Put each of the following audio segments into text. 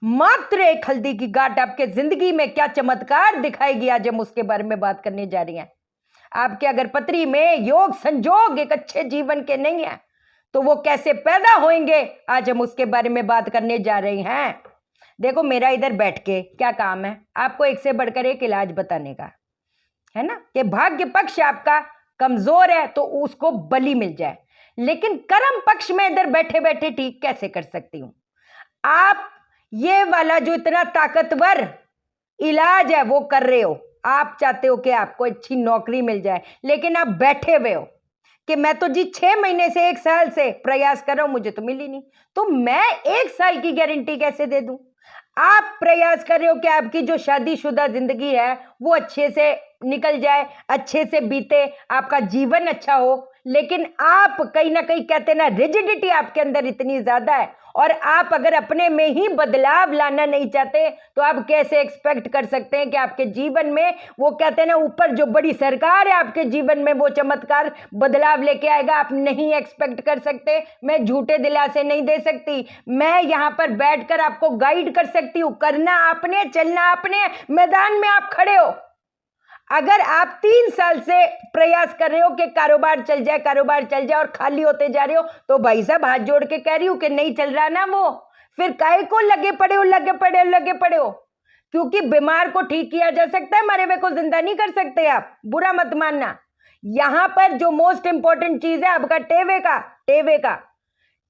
मात्र एक हल्दी की गांठ आपके जिंदगी में क्या चमत्कार दिखाएगी, आज हम उसके बारे में बात करने जा रही हैं। आपके अगर पत्री में योग संजोग एक अच्छे जीवन के नहीं है तो वो कैसे पैदा होंगे, आज हम उसके बारे में बात करने जा रहे हैं। देखो, मेरा इधर बैठ के क्या काम है, आपको एक से बढ़कर एक इलाज बताने का है ना, कि भाग्य पक्ष आपका कमजोर है तो उसको बलि मिल जाए, लेकिन कर्म पक्ष में इधर बैठे बैठे ठीक कैसे कर सकती हूं। आप ये वाला जो इतना ताकतवर इलाज है वो कर रहे हो, आप चाहते हो कि आपको अच्छी नौकरी मिल जाए, लेकिन आप बैठे हुए हो कि मैं तो जी 6 महीने से 1 साल से प्रयास कर रहा हूं, मुझे तो मिली नहीं, तो मैं 1 साल की गारंटी कैसे दे दूं। आप प्रयास कर रहे हो कि आपकी जो शादीशुदा जिंदगी है वो अच्छे से निकल जाए, अच्छे से बीते, आपका जीवन अच्छा हो, लेकिन आप कहीं ना कहीं कहते ना, रिजिडिटी आपके अंदर इतनी ज्यादा है, और आप अगर अपने में ही बदलाव लाना नहीं चाहते तो आप कैसे एक्सपेक्ट कर सकते हैं कि आपके जीवन में वो कहते हैं ना, ऊपर जो बड़ी सरकार है आपके जीवन में वो चमत्कार बदलाव लेके आएगा। आप नहीं एक्सपेक्ट कर सकते, मैं झूठे दिलासे नहीं दे सकती, मैं यहां पर बैठकर आपको गाइड कर सकती हूं। करना आपने, चलना आपने, मैदान में आप खड़े हो। अगर आप 3 साल से प्रयास कर रहे हो कि कारोबार चल जाए, कारोबार चल जाए, और खाली होते जा रहे हो, तो भाई साहब हाथ जोड़ के कह रही हूं कि नहीं चल रहा ना वो, फिर काहे को लगे पड़े हो। क्योंकि बीमार को ठीक किया जा सकता है, मरे हुए को जिंदा नहीं कर सकते आप, बुरा मत मानना। यहां पर जो मोस्ट इंपॉर्टेंट चीज है आपका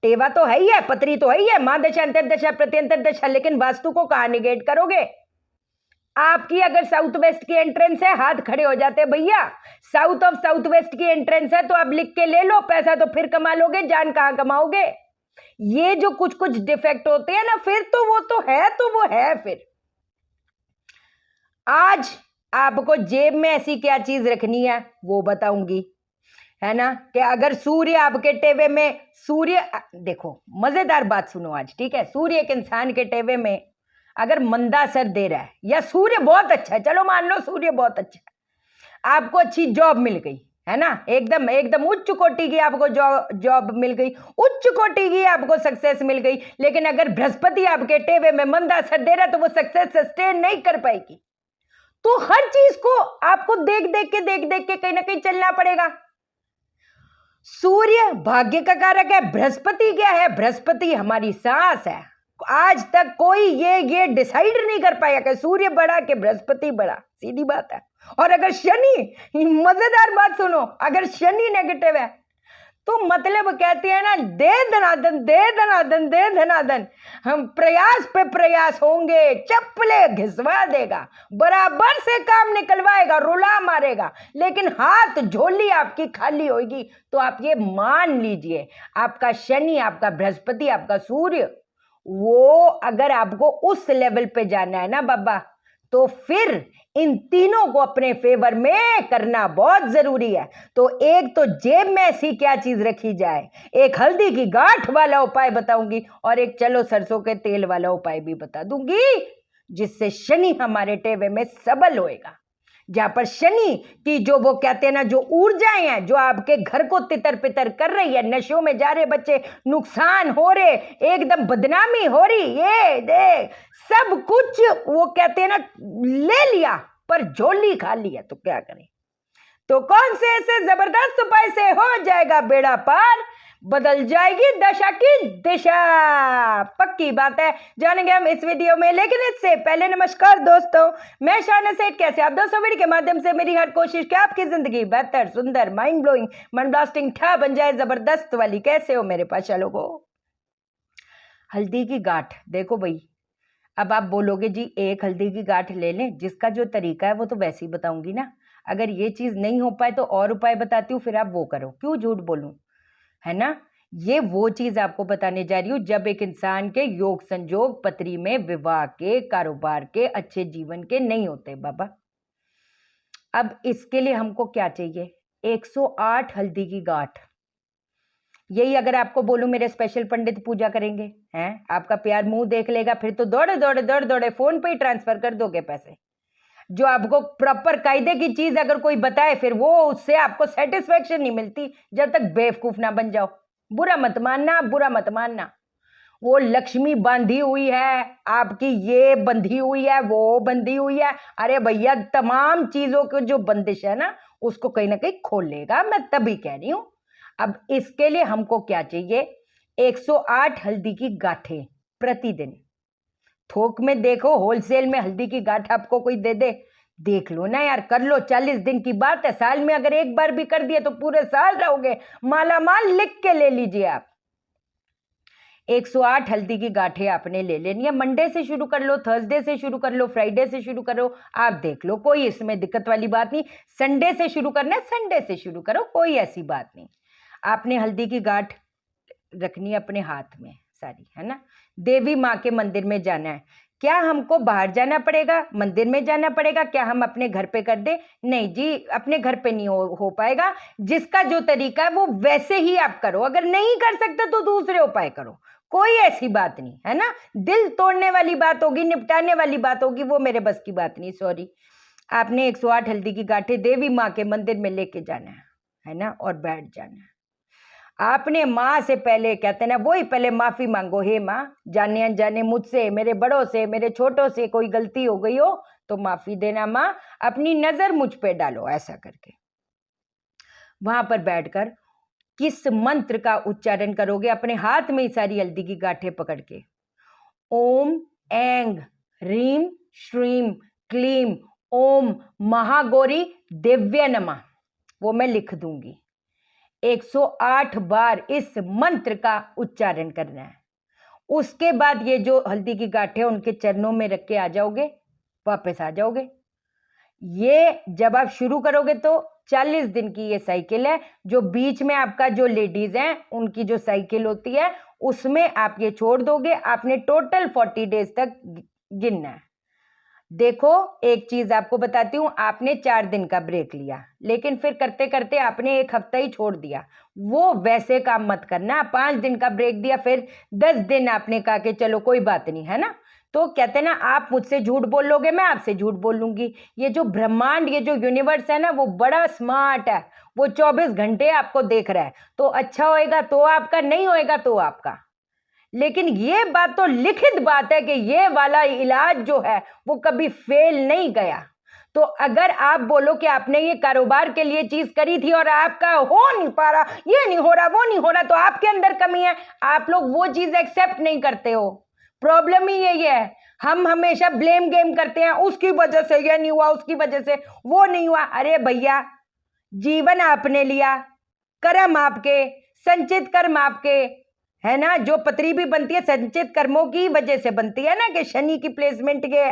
टेवा तो है ही है, पत्री तो है ही है, महादशा, अंतरदशा, प्रत्यंतर दशा, लेकिन वास्तु को कहां निगेट करोगे। आपकी अगर साउथ वेस्ट की एंट्रेंस है, हाथ खड़े हो जाते हैं भैया, साउथ वेस्ट की एंट्रेंस है तो आप लिख के ले लो, पैसा तो फिर कमा लोगे, जान कहां कमाओगे। ये जो कुछ कुछ डिफेक्ट होते हैं ना, फिर तो वो है। फिर आज आपको जेब में ऐसी क्या चीज रखनी है वो बताऊंगी, है ना, कि अगर सूर्य आपके टेवे में, देखो मजेदार बात सुनो आज, ठीक है। सूर्य एक इंसान के टेवे में अगर मंदा असर दे रहा है, या सूर्य बहुत अच्छा है, चलो मान लो सूर्य बहुत अच्छा है, आपको अच्छी जॉब मिल गई, है ना, एकदम उच्च कोटि की आपको जॉब मिल गई, उच्च कोटि की आपको सक्सेस मिल गई, लेकिन अगर बृहस्पति आपके टेवे में मंदा असर दे रहा है तो वो सक्सेस सस्टेन नहीं कर पाएगी। तो हर चीज को आपको देख देख के कहीं ना कहीं चलना पड़ेगा। सूर्य भाग्य का कारक है, बृहस्पति क्या है, बृहस्पति हमारी सांस है। आज तक कोई ये डिसाइड नहीं कर पाया कि सूर्य बड़ा कि बृहस्पति बड़ा, सीधी बात है। और अगर शनि, मजेदार बात सुनो, अगर शनि नेगेटिव है तो मतलब कहते हैं ना, दे धनादन, हम प्रयास पे प्रयास होंगे, चप्पले घिसवा देगा, बराबर से काम निकलवाएगा, रुला मारेगा, लेकिन हाथ झोली आपकी खाली होगी। तो आप ये मान लीजिए, आपका शनि, आपका बृहस्पति, आपका सूर्य, वो अगर आपको उस लेवल पे जाना है ना बाबा, तो फिर इन तीनों को अपने फेवर में करना बहुत जरूरी है। तो एक तो जेब में ऐसी क्या चीज रखी जाए, एक हल्दी की गांठ वाला उपाय बताऊंगी, और एक चलो सरसों के तेल वाला उपाय भी बता दूंगी, जिससे शनि हमारे टेवे में सबल होएगा। जहां पर शनि की जो वो कहते हैं ना, जो ऊर्जाएं हैं, जो आपके घर को तितर पितर कर रही है, नशों में जा रहे बच्चे, नुकसान हो रहे, एकदम बदनामी हो रही, ये देख सब कुछ वो कहते हैं ना, ले लिया पर झोली खाली है, तो क्या करें। तो कौन से ऐसे जबरदस्त उपाय से हो जाएगा बेड़ा पार, बदल जाएगी दशा की दिशा, पक्की बात है, जानेंगे हम इस वीडियो में। लेकिन इससे पहले नमस्कार दोस्तों, मैं शाना सेठ, कैसे आप दोस्तों। वीडियो के माध्यम से मेरी हर कोशिश कि आपकी जिंदगी बेहतर, सुंदर, माइंड ब्लोइंग, मन ब्लास्टिंग ठा बन जाए, जबरदस्त वाली। कैसे हो मेरे पाशा लोगों। हल्दी की गांठ, देखो भाई, अब आप बोलोगे जी एक हल्दी की गांठ ले लें, जिसका जो तरीका है वो तो वैसे ही बताऊंगी ना। अगर ये चीज नहीं हो पाए तो और उपाय बताती हूँ, फिर आप वो करो, क्यों झूठ बोलूं, है ना। ये वो चीज आपको बताने जा रही हूं जब एक इंसान के योग संजोग पत्री में विवाह के, कारोबार के, अच्छे जीवन के नहीं होते बाबा। अब इसके लिए हमको क्या चाहिए, 108 हल्दी की गांठ। यही अगर आपको बोलूं मेरे स्पेशल पंडित पूजा करेंगे, हैं, आपका प्यार मुंह देख लेगा, फिर तो दौड़े फोन पे ही ट्रांसफर कर दोगे पैसे। जो आपको प्रॉपर कायदे की चीज अगर कोई बताए, फिर वो उससे आपको सेटिस्फेक्शन नहीं मिलती जब तक बेवकूफ ना बन जाओ। बुरा मत मानना, बुरा मत मानना। वो लक्ष्मी बंधी हुई है, आपकी ये बंधी हुई है, वो बंधी हुई है। अरे भैया तमाम चीजों की जो बंदिश है ना उसको कहीं ना कहीं खोल लेगा, मैं तभी कह रही हूं। अब इसके लिए हमको क्या चाहिए? 108 हल्दी की गांठें प्रतिदिन। थोक में देखो, होलसेल में हल्दी की गांठ आपको कोई दे दे? देख लो ना यार, कर लो। 40 दिन की बात है, साल में अगर एक बार भी कर दिए तो पूरे साल रहोगे माला माल। लिख के ले लीजिए आप। 108 हल्दी की गांठें आपने ले लेनी है। मंडे से शुरू कर लो, थर्सडे से शुरू कर लो, फ्राइडे से शुरू करो, आप देख लो, कोई इसमें दिक्कत वाली बात नहीं। संडे से शुरू करना है, संडे से शुरू करो, कोई ऐसी बात नहीं। आपने हल्दी की गांठ रखनी है अपने हाथ में सारी, है ना। देवी माँ के मंदिर में जाना है। क्या हमको बाहर जाना पड़ेगा, मंदिर में जाना पड़ेगा? क्या हम अपने घर पे कर दे? नहीं जी, अपने घर पे नहीं हो पाएगा। जिसका जो तरीका है वो वैसे ही आप करो। अगर नहीं कर सकते तो दूसरे उपाय करो, कोई ऐसी बात नहीं है ना। दिल तोड़ने वाली बात होगी, निपटाने वाली बात होगी, वो मेरे बस की बात नहीं, सॉरी। आपने 108 हल्दी की गांठें देवी माँ के मंदिर में लेके जाना है ना, और बैठ जाना है। आपने माँ से पहले, कहते ना, वही पहले माफी मांगो। हे माँ, जाने अनजाने मुझसे, मेरे बड़ों से, मेरे छोटों से कोई गलती हो गई हो तो माफी देना माँ, अपनी नजर मुझ पे डालो, ऐसा करके वहां पर बैठकर किस मंत्र का उच्चारण करोगे? अपने हाथ में ही सारी हल्दी की गांठें पकड़ के ओम ऐंग ह्रीम श्रीम क्लीम ओम महागौरी दिव्य नमः, वो मैं लिख दूंगी। 108 बार इस मंत्र का उच्चारण करना है। उसके बाद ये जो हल्दी की गांठें उनके चरणों में रख के आ जाओगे, वापस आ जाओगे। ये जब आप शुरू करोगे तो 40 दिन की ये साइकिल है। जो बीच में आपका जो लेडीज हैं उनकी जो साइकिल होती है उसमें आप ये छोड़ दोगे। आपने टोटल 40 डेज तक गिनना है। देखो एक चीज आपको बताती हूँ, आपने 4 दिन का ब्रेक लिया, लेकिन फिर करते करते आपने 1 हफ्ता ही छोड़ दिया। वो वैसे काम मत करना। 5 दिन का ब्रेक दिया, फिर 10 दिन आपने कहा कि चलो कोई बात नहीं, है ना। तो कहते ना, आप मुझसे झूठ बोल लोगे, मैं आपसे झूठ बोल लूंगी। ये जो ब्रह्मांड, ये जो यूनिवर्स है ना, वो बड़ा स्मार्ट है। वो 24 घंटे आपको देख रहा है। तो अच्छा होएगा तो आपका, नहीं होएगा तो आपका। लेकिन ये बात तो लिखित बात है कि ये वाला इलाज जो है वो कभी फेल नहीं गया। तो अगर आप बोलो कि आपने ये कारोबार के लिए चीज करी थी और आपका हो नहीं पा रहा, ये नहीं हो रहा, वो नहीं हो रहा, तो आपके अंदर कमी है। आप लोग वो चीज एक्सेप्ट नहीं करते हो। प्रॉब्लम ही यही है। हम हमेशा ब्लेम गेम करते हैं, उसकी वजह से ये नहीं हुआ, उसकी वजह से वो नहीं हुआ। अरे भैया, जीवन आपने लिया, कर्म आपके, संचित कर्म आपके, है ना। जो पत्री भी बनती है संचित कर्मों की वजह से बनती है ना, कि शनि की प्लेसमेंट के।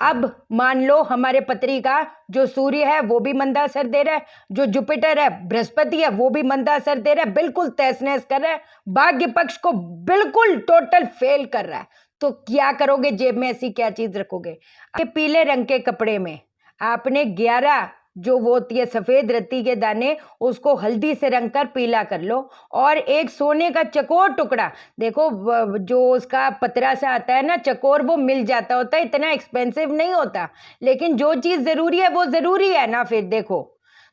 अब मान लो हमारे पत्री का जो सूर्य है वो भी मंदा असर दे रहा है, जो जुपिटर है, बृहस्पति है, वो भी मंदा असर दे रहा है, बिल्कुल तहस नहस कर रहा है, भाग्य पक्ष को बिल्कुल टोटल फेल कर रहा है। तो क्या करोगे? जेब में ऐसी क्या चीज रखोगे? पीले रंग के कपड़े में आपने 11 जो वो होती है सफेद रत्ती के दाने, उसको हल्दी से रंग कर पीला कर लो। और एक सोने का चकोर टुकड़ा, देखो जो उसका पतरा सा आता है ना चकोर, वो मिल जाता होता है, इतना एक्सपेंसिव नहीं होता, लेकिन जो चीज जरूरी है वो जरूरी है ना। फिर देखो,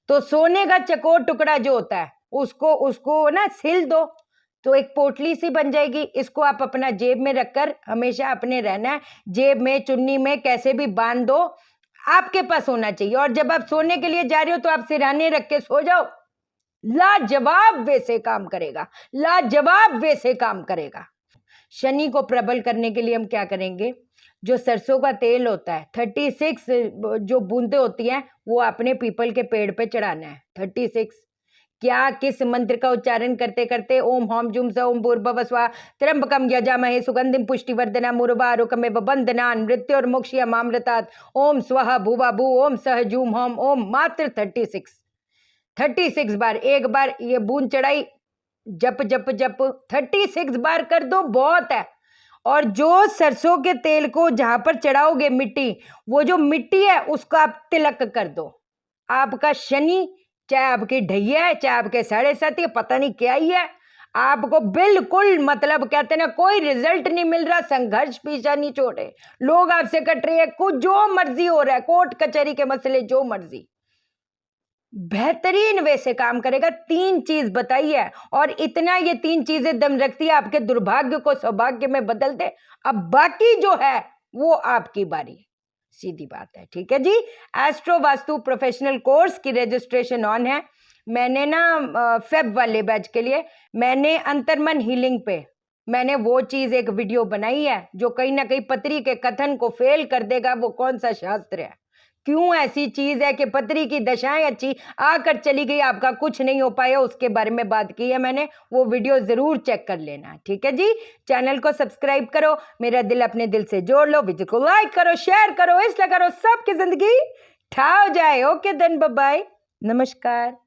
तो सोने का चकोर टुकड़ा जो होता है उसको उसको ना सिल दो, तो एक पोटली सी बन जाएगी। इसको आप अपना जेब में रखकर हमेशा अपने रहना है, जेब में, चुन्नी में, कैसे भी बांध दो, आपके पास होना चाहिए। और जब आप सोने के लिए जा रहे हो तो आप सिरहाने रख के सो जाओ, लाजवाब वैसे काम करेगा, लाजवाब वैसे काम करेगा। शनि को प्रबल करने के लिए हम क्या करेंगे? जो सरसों का तेल होता है, 36 जो बूंदे होती हैं, वो अपने पीपल के पेड़ पे चढ़ाना है। 36 क्या, किस मंत्र का उच्चारण करते करते? ओम हौम जुम स ओम भूर्भुवः स्वः त्र्यंबकम यजामहे सुगंधिम पुष्टिवर्धनम् उर्वारुकमिव बन्धनान् मृत्योर्मुक्षीयमामृतात् ओम स्वः भुवः भू ओम सह जूम होम ओम। मात्र 36 बार। एक बार ये बूंद चढ़ाई, जप जप जप 36 बार कर दो, बहुत है। और जो सरसों के तेल को जहां पर चढ़ाओगे मिट्टी, वो जो मिट्टी है उसको आप तिलक कर दो। आपका शनि, चाहे आपकी ढैया है, चाहे आपके 7.5, पता नहीं क्या ही है, आपको बिल्कुल, मतलब कहते ना, कोई रिजल्ट नहीं मिल रहा, संघर्ष पीछा नहीं छोड़े, लोग आपसे कट रहे हैं, कुछ जो मर्जी हो रहा है, कोर्ट कचहरी के मसले जो मर्जी। बेहतरीन वे से काम करेगा। 3 चीज बताई है और इतना ये 3 चीजें दम रखती है आपके दुर्भाग्य को सौभाग्य में बदल दे। अब बाकी जो है वो आपकी बारी, सीधी बात है। ठीक है जी। एस्ट्रो वास्तु प्रोफेशनल कोर्स की रजिस्ट्रेशन ऑन है। मैंने ना फेब वाले बैच के लिए मैंने अंतर्मन हीलिंग पे मैंने वो चीज एक वीडियो बनाई है जो कहीं ना कहीं पत्री के कथन को फेल कर देगा। वो कौन सा शास्त्र है, क्यों ऐसी चीज है कि पत्री की दशाएं अच्छी आकर चली गई, आपका कुछ नहीं हो पाया, उसके बारे में बात की है मैंने। वो वीडियो जरूर चेक कर लेना। ठीक है जी। चैनल को सब्सक्राइब करो, मेरा दिल अपने दिल से जोड़ लो, वीडियो को लाइक करो, शेयर करो, इसलिए करो सबकी जिंदगी ठा हो जाए। ओके देन, बाय बाय, नमस्कार।